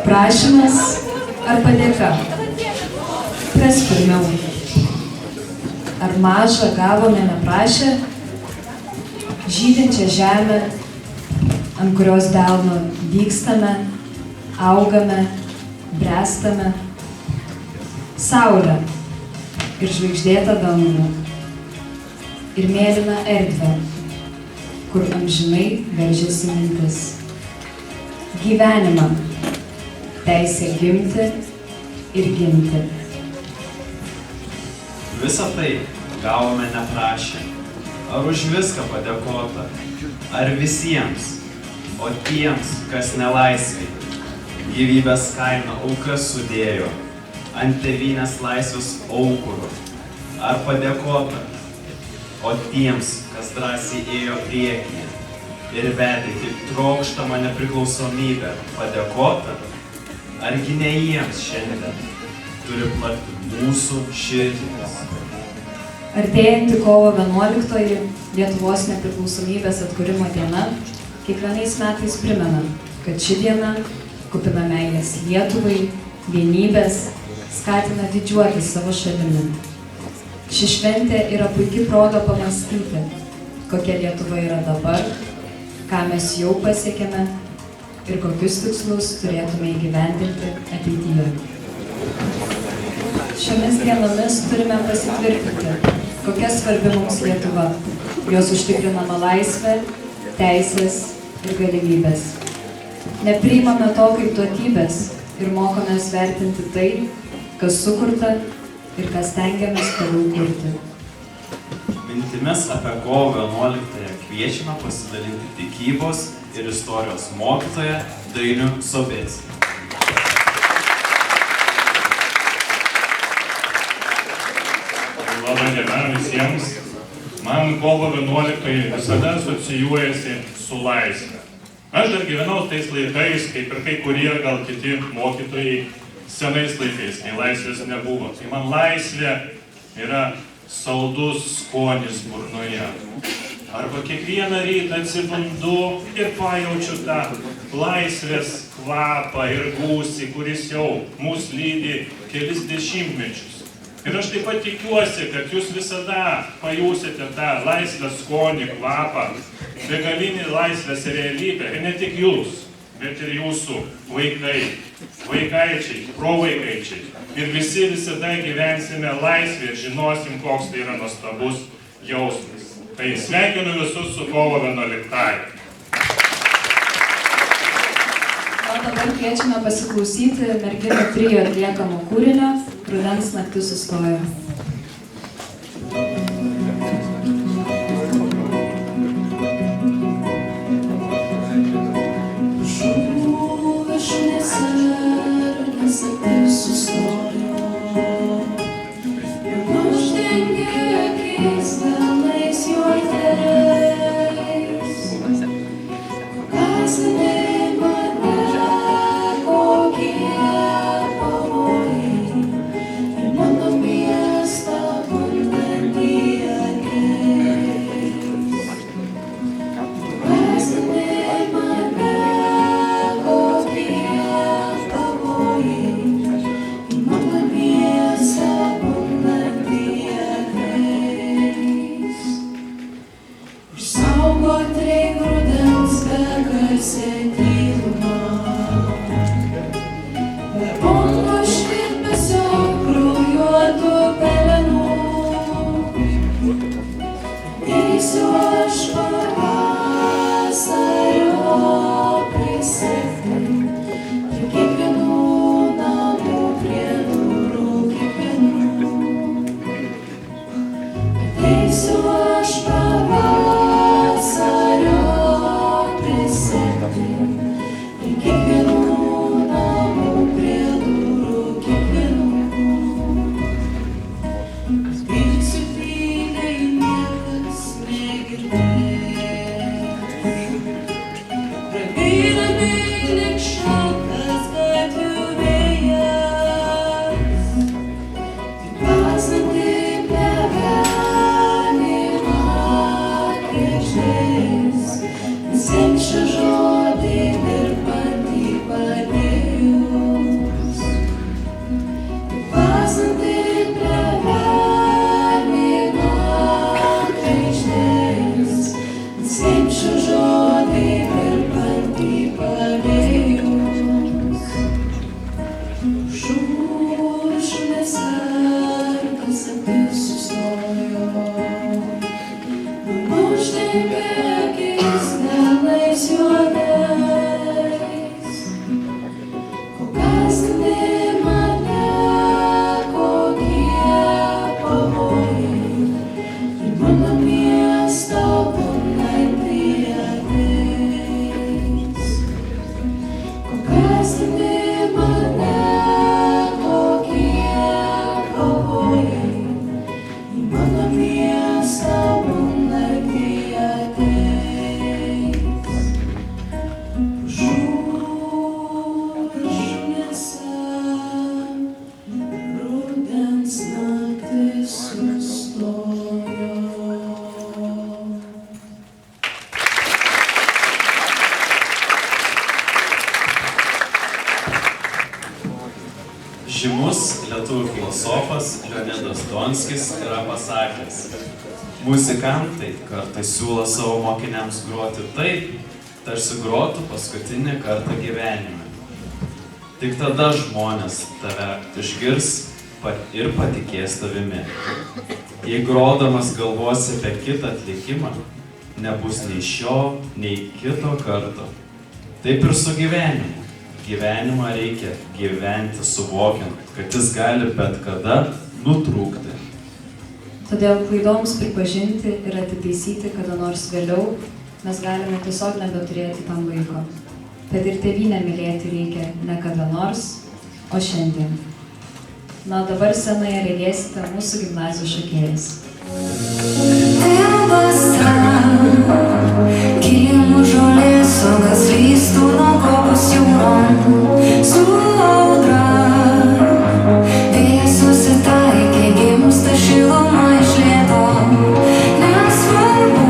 Prašymas ar padėka? Kas pirmiau? Ar mažą gavome neprašę? Žydinčią žemę, ant kurios delno dygstame, augame, bręstame. Saulę ir žvaigždėtą dangų ir mėlyną erdvę, kur amžinai veržiasi mintis. Gyvenimą, teisę gimti ir ginti. Visą tai gavome neprašę. Ar už viską padėkota? Ar visiems? O tiems, kas nelaisvai, gyvybės kainą aukas sudėjo ant tėvynės laisvės aukuro? Ar padėkota? O tiems, kas drąsiai ėjo priekyje ir vedė tik trokštamą nepriklausomybę, padėkota? Argi ne jiems šiandien turi plakti mūsų širdis? Artėjanti kovo 11-oji Lietuvos nepriklausomybės atkūrimo diena kiekvienais metais primena, kad ši diena, kupina meilės Lietuvai, vienybės, skatina didžiuotis savo šalimi. Ši šventė yra puikiai proga pamąstyti, kokia Lietuva yra dabar, ką mes jau pasiekėme ir kokius tikslus turėtume įgyvendinti ateityje. Šiomis dienomis turime pasitvirtinti, kokia svarbi mums Lietuva, jos užtikrinama laisvė, teisės ir galimybės. Nepriimame to kaip duotybės ir mokomės vertinti tai, kas sukurta ir kas stengiamės toliau kurti. Mintimis apie kovo 11-ąją kviečiame pasidalinti tikybos ir istorijos mokytoją Dainių Sobeckį. Labą dieną visiems. Man kovo 11 visada asocijuojasi su laisve. Aš dar gyvenau tais laikais, kaip ir kai kurie gal kiti mokytojai senais laikais, kai laisvės nebuvo. Tai man laisvė yra saldus skonis burnoje. Arba kiekvieną rytą atsibundu ir pajaučiu tą laisvės kvapą ir gūsį, kuris jau mus lydi kelis dešimtmečius. Ir aš taip pat tikiuosi, kad jūs visada pajusite tą laisvės skonį, kvapą, begalinį laisvės realybę. Ir ne tik jūs, bet ir jūsų vaikai, vaikaičiai, provaikaičiai. Ir visi visada gyvensime laisvę ir žinosim, koks tai yra nuostabus jausmas. Tai sveikinu visus su kovo 11-ąja. O dabar kviečiame pasiklausyti merginų trio atliekamo kūrinio Rudens naktis sustojo. Kokie pavojai ir mano miestas Žymus lietuvių filosofas Leonidas Donskis yra pasakęs: muzikantai kartais siūlo savo mokiniams groti taip, tarsi grotų paskutinį kartą gyvenime. Tik tada žmonės tave išgirs ir patikės tavimi. Jei grodamas galvosi apie kitą atlikimą, nebus nei šio, nei kito karto. Taip ir su gyvenimu. Gyvenimą reikia gyventi suvokiant, kad jis gali bet kada nutrūkti. Todėl klaidoms pripažinti ir atitaisyti kada nors vėliau mes galime tiesiog nebeturėti tam laiko. Tad ir tėvynę mylėti reikia ne kada nors, o šiandien. Na, dabar scenoje regėsite mūsų gimnazijos šokėjas. Kilimų žolės, sogas lystų nuo kopos jūron su audra. Vėjas susitaikė, gimsta šiluma iš lėto. Nesvarbu,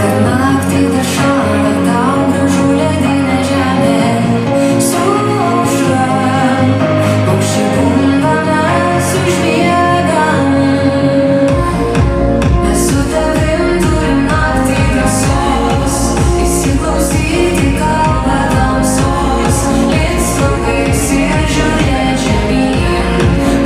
kad naktį dar šąla tau gražu ledinė žemė. Su aušra, paukščiai bunda, mes užmiegam. Mes su tavim turim naktį drąsos, įsiklausyti kalbą tamsos, lyg stogais ir žiūrėt žemyn,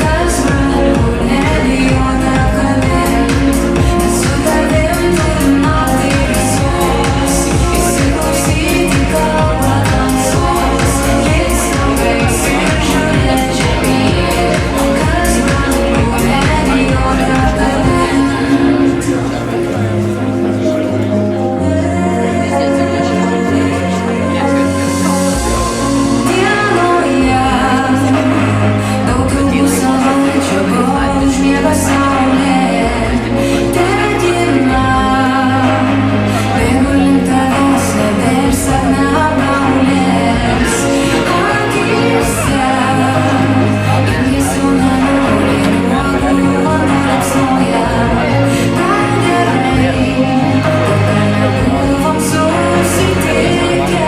kas brangu nebijot apkabint. Mes su tavim turim naktį drąsos, įsiklausyti kalbą tamsos, lyg stogais ir žiūrėt žemyn, kas brangu nebijot apkabint. Dienoje daugiau savaičių, kol užmiega saulė. Tėdina, bėgu link tavęs, nebeirsame apgaulės. Akyse ilgesių nenori, nuogulių vanduo liepsnoja. Dar gerai, kad nebuvom susitikę.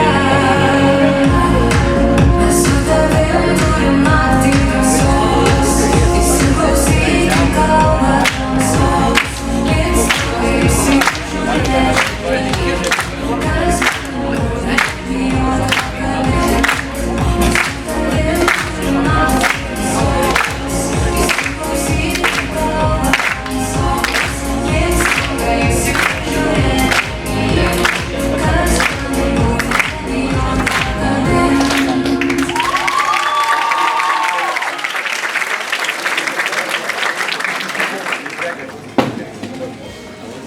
Mes su tavim turim naktį drąsos, įsiklausyti kalbą tamsos, lyg stogais ir žiūrėt žemyn, kas brangu nebijot apkabint. Mes su tavim turim naktį drąsos, įsiklausyti kalbą tamsos, lyg stogais ir žiūrėt žemyn, kas brangu nebijot apkabint.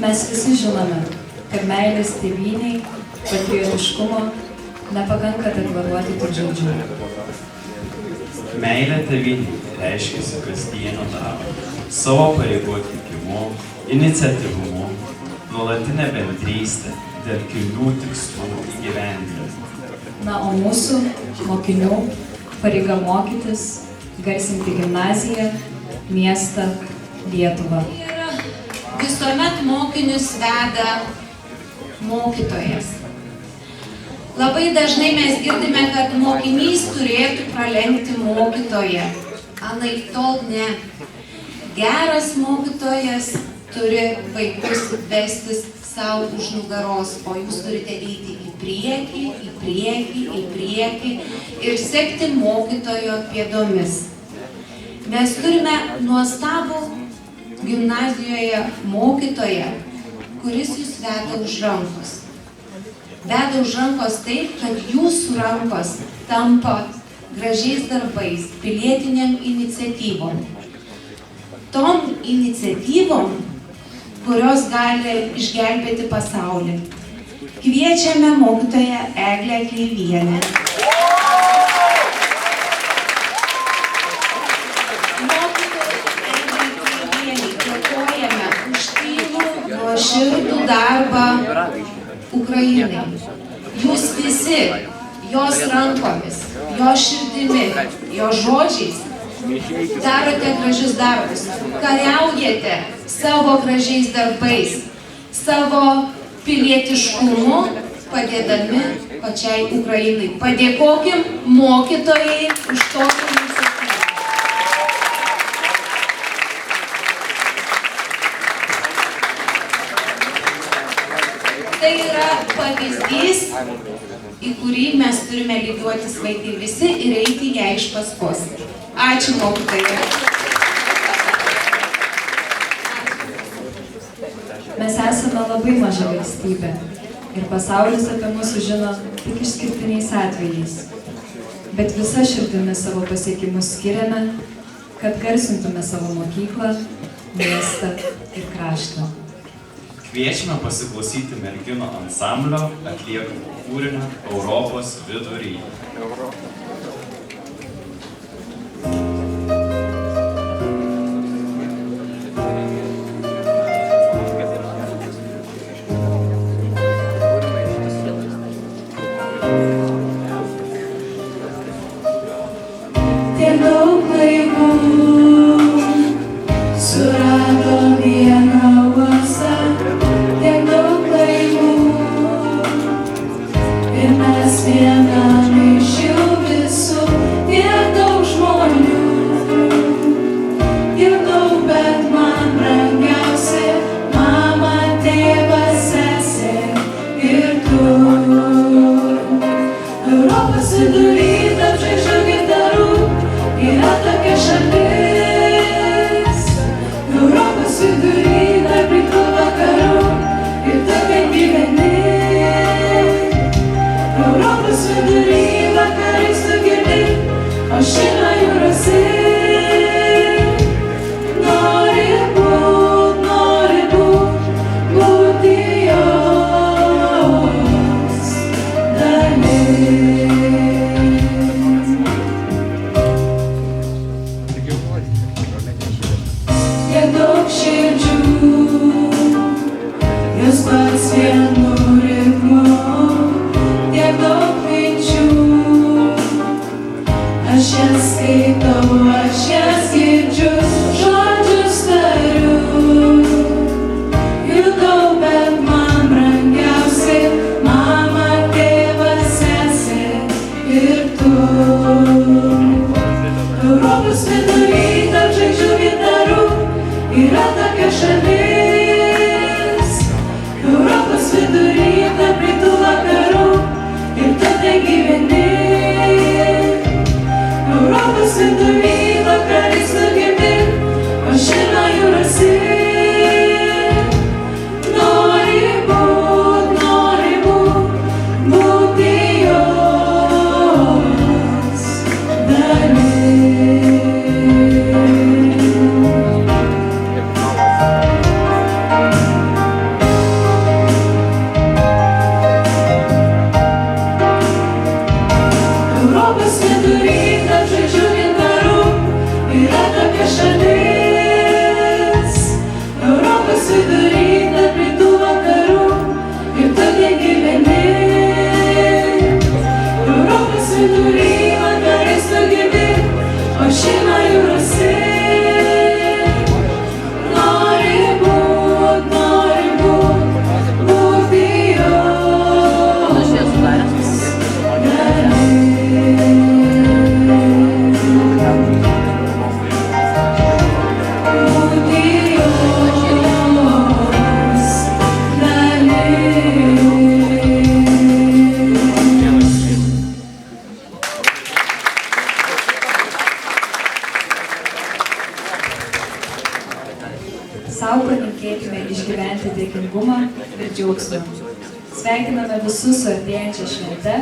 Mes visi žinome, kad meilės tėvynei, patriotiškumo nepakanka deklaruoti tik žodžiu. Meilė tėvynei reiškiasi kasdienio darbo, savo pareigų atlikimu, iniciatyvumu, nuolatinė bendrystė dėl kilnių tikslų įgyvendinimo. Na, o mūsų, mokinių, pareiga mokytis, garsinti gimnaziją, miestą, Lietuvą. Visuomet mokinius veda mokytojas. Labai dažnai mes girdime, kad mokinys turėtų pralenkti mokytoją. Anaiptol ne. Geras mokytojas turi vaikus vestis savo už nugaros, o jūs turite eiti į priekį, į priekį, į priekį ir sekti mokytojo pėdomis. Mes turime nuostabų gimnazijoje mokytoją, kuris jūs veda už rankos. Veda už rankos taip, kad jūsų rankos tampa gražiais darbais, pilietiniam iniciatyvom. Tom iniciatyvom, kurios gali išgelbėti pasaulį. Kviečiame mokytoją Eglę Kleivienę. Ukrainai. Jūs visi jos rankomis, jos širdimi, jos žodžiais darote gražius darbus, kariaujate savo gražiais darbais, savo pilietiškumu, padėdami pačiai Ukrainai. Padėkokim mokytojai už tokį iniciatyvą. Tai yra pavyzdys, į kurį mes turime lygiuotis vaikai visi ir eiti ją iš paskos. Ačiū mokytojai. Mes esame labai maža valstybė ir pasaulis apie mus žino tik išskirtiniais atvejais. Bet visa širdimi savo pasiekimus skiriame, kad garsintume savo mokyklą, miestą ir kraštą. Kviečiame pasiklausyti merginų ansamblio atliekamo kūrinio Europos vidury. Tiek daug laivų surado vieną uostą, tiek daug laivų ir mes vienam iš jų visų, tiek daug žmonių, tiek daug, bet man brangiausia mama, tėvas, sesė ir tu. Europos vidury tarp žvaigždžių gintarų yra tokia šalis. Europos vidury tarp rytų vakarų ir tu ten gyveni. Europos vidury vakarais tu girdi ošimą jūrose. Nori būti jos dalis. Tiek daug širdžių, jos pats vienu ritmu, tiek daug minčių. Aš jas skaitau, aš jas girdžiu, žodžius tariu. Judau, bet man brangiausia mama, tėvas, sesė ir tu. Europos vidury tarp žvaigždžių gintarų yra tokia šalis. Europos vidury tarp rytų vakarų ir tu ten gyveni. Europos vidury vakarais tu girdi ošimą jūrose. Nori būti jos dalis. Europos vidury tarp žvaigždžių gintarų yra tokia šalis. Europos vidury tarp rytų vakarų ir tu ten gyveni. Europos vidury vakarais tu girdi ošimą jūrose. Nori būti jos dalis. Sau palinkėkime išgyventi dėkingumą ir džiaugsmą. Sveikiname visus su artėjančia švente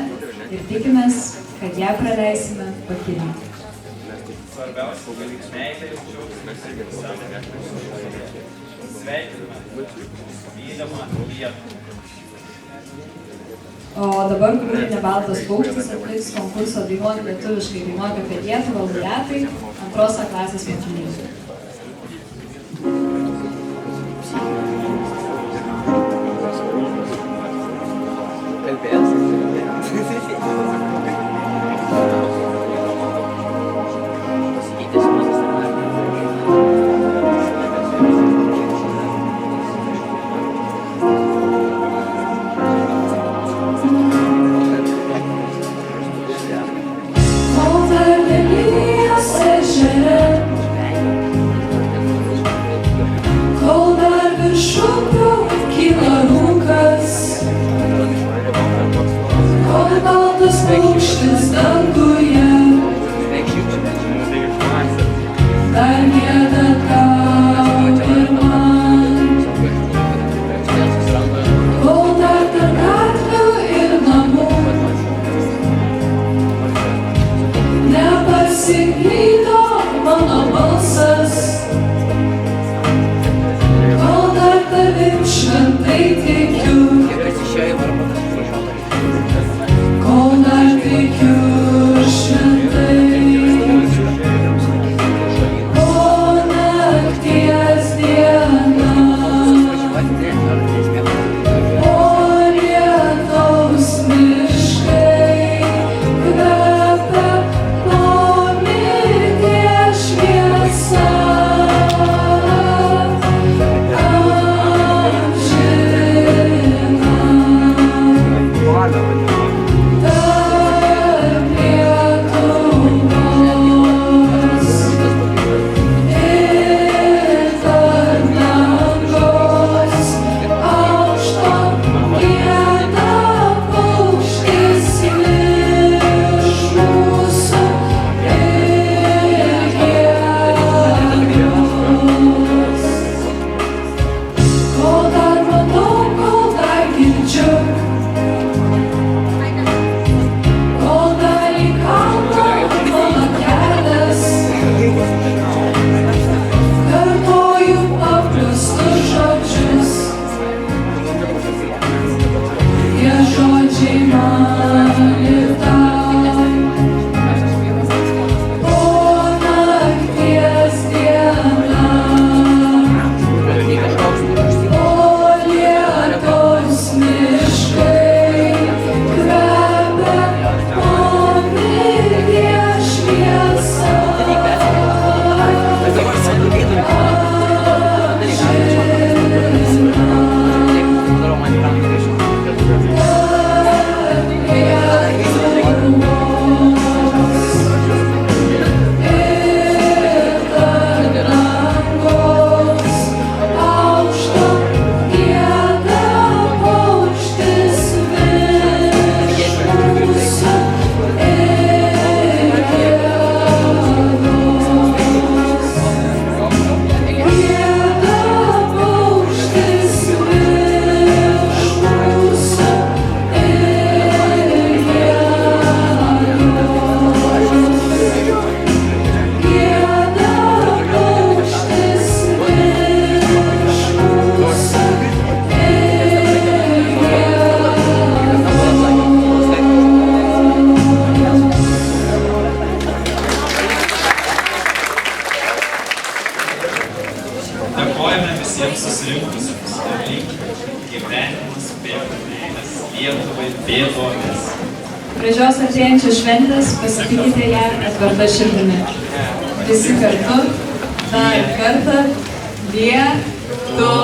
ir tikimės, kad ją praleisime pakiliai. Svarbiausia meilė ir džiaugsmas visam. Sveikiname mylimą Lietuvą. O dabar kūrinį Baltas paukštis atliks konkurso Dainuok lietuviškai Dainuok apie Lietuvą laureatai, antrosios klasės mokiniai. pasiklydo mano balsas, kol dar tavim šventai tikiu, kol dar tikiu šventai. O nakties diena, o lietaus miškai kvepia nuo mirties šviesa. Kartoju paprastus žodžius, tie žodžiai man ir tau. O nakties diena, o lietaus miškai kvepia nuo mirties šviesa. Dėkojame visiems susirinkusiems ir linkim gyvenimas bėga meilės Lietuvai bėgomis. Gražios artėjančios šventės, pasitikite ją atverta širdimi. Visi kartu, dar kartą, Lietuva.